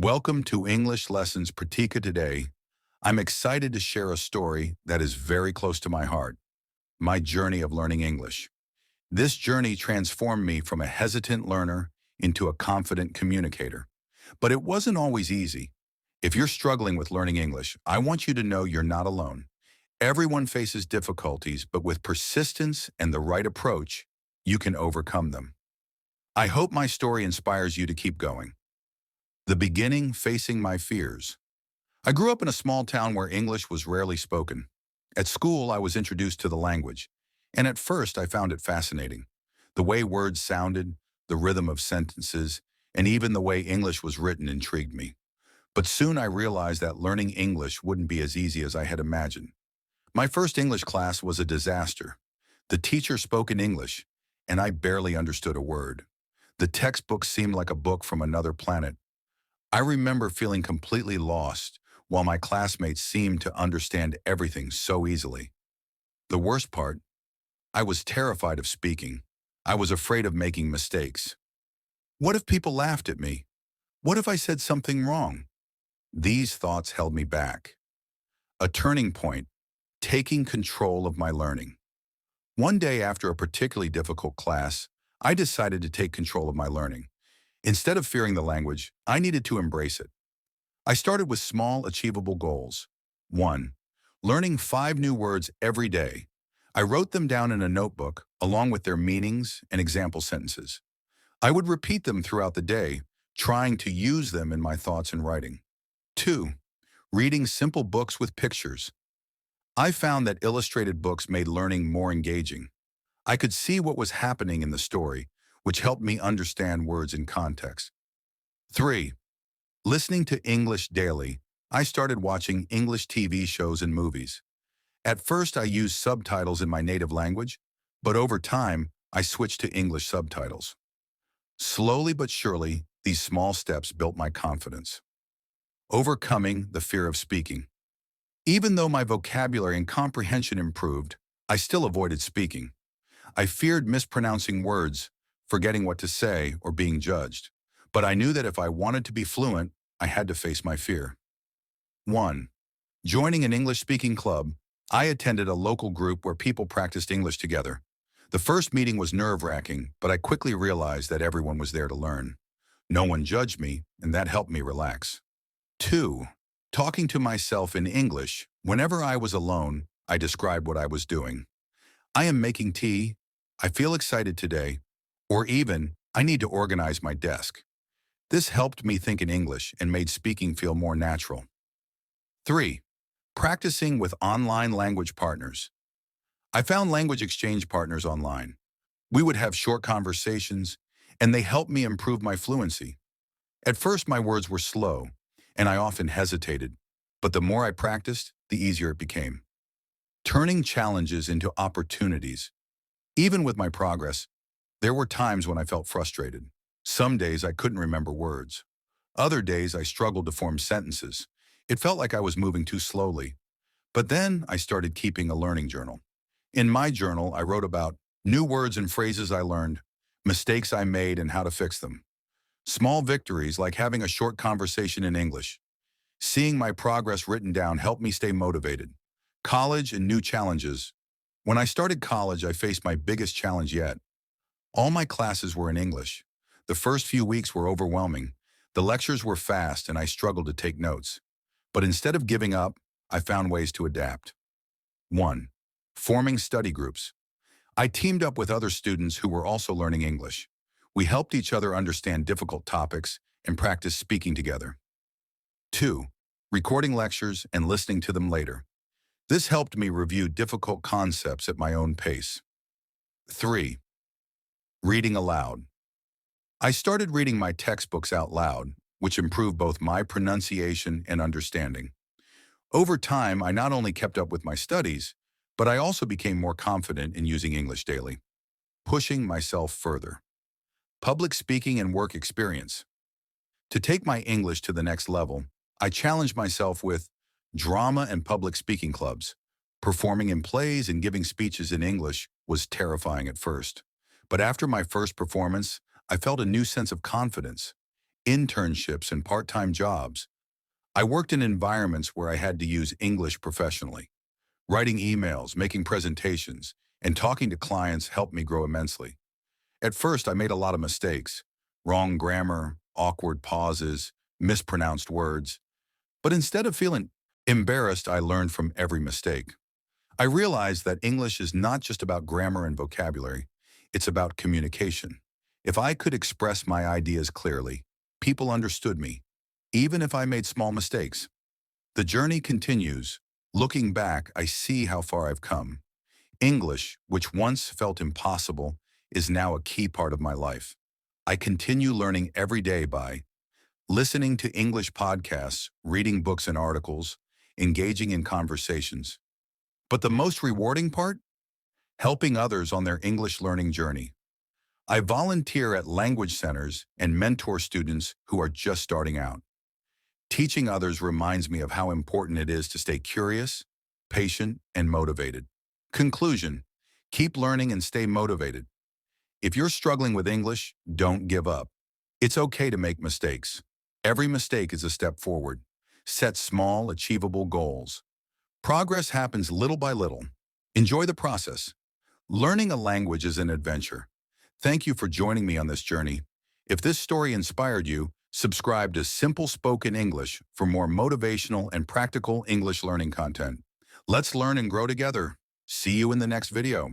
Welcome to English Lessons Pratika today. I'm excited to share a story that is very close to my heart, my journey of learning English. This journey transformed me from a hesitant learner into a confident communicator. But it wasn't always easy. If you're struggling with learning English, I want you to know you're not alone. Everyone faces difficulties, but with persistence and the right approach, you can overcome them. I hope my story inspires you to keep going. The beginning, facing my fears. I grew up in a small town where English was rarely spoken. At school, I was introduced to the language, and at first I found it fascinating. The way words sounded, the rhythm of sentences, and even the way English was written intrigued me. But soon I realized that learning English wouldn't be as easy as I had imagined. My first English class was a disaster. The teacher spoke in English, and I barely understood a word. The textbook seemed like a book from another planet. I remember feeling completely lost, while my classmates seemed to understand everything so easily. The worst part, I was terrified of speaking. I was afraid of making mistakes. What if people laughed at me? What if I said something wrong? These thoughts held me back. A turning point, taking control of my learning. One day after a particularly difficult class, I decided to take control of my learning. Instead of fearing the language, I needed to embrace it. I started with small, achievable goals. 1. Learning 5 new words every day. I wrote them down in a notebook, along with their meanings and example sentences. I would repeat them throughout the day, trying to use them in my thoughts and writing. 2. Reading simple books with pictures. I found that illustrated books made learning more engaging. I could see what was happening in the story, which helped me understand words in context. 3. Listening to English daily. I started watching English TV shows and movies. At first, I used subtitles in my native language, but over time, I switched to English subtitles. Slowly but surely, these small steps built my confidence. Overcoming the fear of speaking. Even though my vocabulary and comprehension improved, I still avoided speaking. I feared mispronouncing words, forgetting what to say, or being judged. But I knew that if I wanted to be fluent, I had to face my fear. 1. Joining an English-speaking club, I attended a local group where people practiced English together. The first meeting was nerve-wracking, but I quickly realized that everyone was there to learn. No one judged me, and that helped me relax. 2. Talking to myself in English. Whenever I was alone, I described what I was doing. I am making tea. I feel excited today. Or even, I need to organize my desk. This helped me think in English and made speaking feel more natural. 3. Practicing with online language partners. I found language exchange partners online. We would have short conversations, and they helped me improve my fluency. At first, my words were slow, and I often hesitated, but the more I practiced, the easier it became. Turning challenges into opportunities. Even with my progress, there were times when I felt frustrated. Some days I couldn't remember words. Other days I struggled to form sentences. It felt like I was moving too slowly. But then I started keeping a learning journal. In my journal, I wrote about new words and phrases I learned, mistakes I made and how to fix them. Small victories like having a short conversation in English. Seeing my progress written down helped me stay motivated. College and new challenges. When I started college, I faced my biggest challenge yet. All my classes were in English. The first few weeks were overwhelming. The lectures were fast and I struggled to take notes. But instead of giving up, I found ways to adapt. 1. Forming study groups. I teamed up with other students who were also learning English. We helped each other understand difficult topics and practice speaking together. 2. Recording lectures and listening to them later. This helped me review difficult concepts at my own pace. 3. Reading aloud. I started reading my textbooks out loud, which improved both my pronunciation and understanding. Over time, I not only kept up with my studies, but I also became more confident in using English daily. Pushing myself further. Public speaking and work experience. To take my English to the next level, I challenged myself with drama and public speaking clubs. Performing in plays and giving speeches in English was terrifying at first. But after my first performance, I felt a new sense of confidence. internships, and part-time jobs. I worked in environments where I had to use English professionally. Writing emails, making presentations, and talking to clients helped me grow immensely. At first, I made a lot of mistakes. Wrong grammar, awkward pauses, mispronounced words. But instead of feeling embarrassed, I learned from every mistake. I realized that English is not just about grammar and vocabulary, it's about communication. If I could express my ideas clearly, people understood me, even if I made small mistakes. The journey continues. Looking back, I see how far I've come. English, which once felt impossible, is now a key part of my life. I continue learning every day by listening to English podcasts, reading books and articles, engaging in conversations. But the most rewarding part? Helping others on their English learning journey. I volunteer at language centers and mentor students who are just starting out. Teaching others reminds me of how important it is to stay curious, patient, and motivated. Conclusion: keep learning and stay motivated. If you're struggling with English, don't give up. It's okay to make mistakes. Every mistake is a step forward. Set small, achievable goals. Progress happens little by little. Enjoy the process. Learning a language is an adventure. Thank you for joining me on this journey. If this story inspired you, subscribe to Simple Spoken English for more motivational and practical English learning content. Let's learn and grow together. See you in the next video.